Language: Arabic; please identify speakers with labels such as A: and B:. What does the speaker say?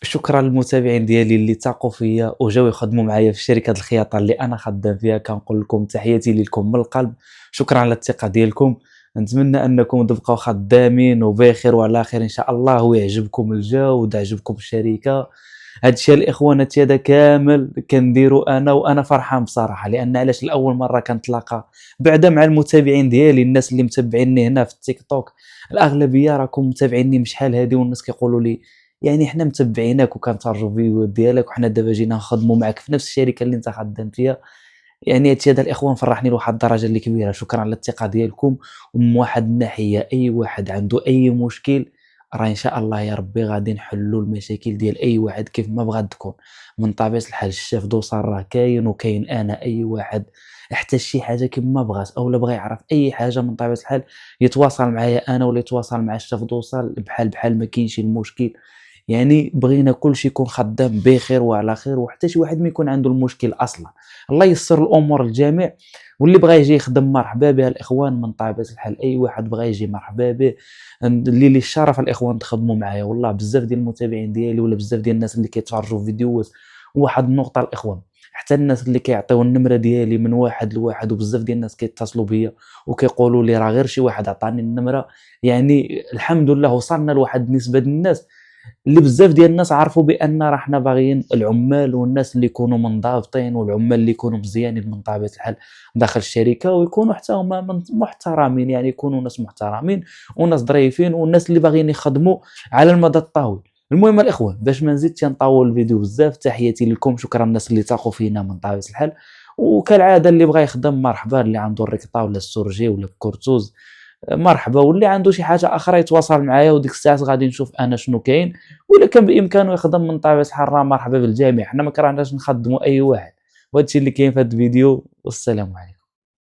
A: شكرًا للمتابعين ديالي اللي تاقوا فيا وجاو يخدموا معايا في شركة الخياطة اللي أنا خدام فيها، كنقول لكم تحياتي ليكم من القلب. شكرًا على الثقة ديالكم. نتمنى أنكم تبقاو خدامين وبخير وعلى خير إن شاء الله، ويعجبكم الجو وتعجبكم الشركة. هاد الشي الإخوان هادشي هذا كامل كنديرو أنا وأنا فرحان بصراحة، لأن علاش لأول مرة كنتلاقى بعدا مع المتابعين ديالي، الناس اللي متبعيني هنا في التيك توك. الأغلبية راكم متابعيني من شحال هادي والناس كيقولوا لي يعني حنا متبعينك وكنتفرجوا الفيديوهات ديالك وحنا دابا جينا نخدموا معاك في نفس الشركة اللي أنت خدام فيها. يعني هادشي هذا الإخوان فرحني لواحد الدرجة اللي كبيرة. شكرًا على الثقة ديالكم. ومن واحد الناحية أي واحد عنده أي مشكل راه إن شاء الله يا ربي غادي نحلوا المشاكل ديال أي واحد كيف ما بغات تكون. من طبيعة الحال الشاف دوسار راه كاين وكاين أنا، أي واحد احتاج شي حاجة كيما بغات أولا بغا يعرف أي حاجة من طبيعة الحال يتواصل معايا أنا ولا يتواصل مع الشاف دوسار بحال ما كاينش المشكل. يعني بغينا كلشي يكون خدام بخير وعلى خير وحتى شي واحد ما يكون عنده المشكل أصلًا. الله ييسر الأمور للجميع. واللي بغا يجي يخدم مرحبا به الإخوان، من طبيعة الحال أي واحد بغا يجي مرحبا به. لي الشرف الإخوان تخدموا معايا، والله بزاف ديال المتابعين ديالي ولا بزاف ديال الناس اللي كيتفرجوا في فيديوهات. وواحد النقطة الإخوان، حتى الناس اللي كيعطيو النمرة ديالي من واحد لواحد وبزاف ديال الناس كيتصلوا بيا وكيقولوا لي راه غير شي واحد عطاني النمرة. يعني الحمد لله وصلنا لواحد النسبة ديال الناس اللي بزاف ديال الناس عرفوا بأن راه حنا باغيين العمال والناس اللي يكونوا منضبطين والعمال اللي يكونوا مزيانين من طبيعة الحال داخل الشركة، ويكونوا حتى هما محترمين، يعني يكونوا ناس محترمين وناس ظريفين والناس اللي باغيين يخدموا على المدى الطويل. المهم الإخوة باش ما نزيدش نطول الفيديو بزاف، تحياتي لكم، شكرا الناس اللي تاقوا فينا من طبيعة الحال. وكالعادة اللي بغا يخدم مرحبا، اللي عنده الركطة ولا السورجي ولا الكورتوز مرحبا، واللي عنده شي حاجة أخرى يتواصل معايا وديك الساعات غادي نشوف أنا شنو كاين. وإلا كان بإمكانه يخدم من طبيعة الحال راه مرحبا بالجميع، حنا ما كرهناش نخدموا أي واحد. وهذا الشيء اللي كاين في هذا الفيديو، والسلام عليكم.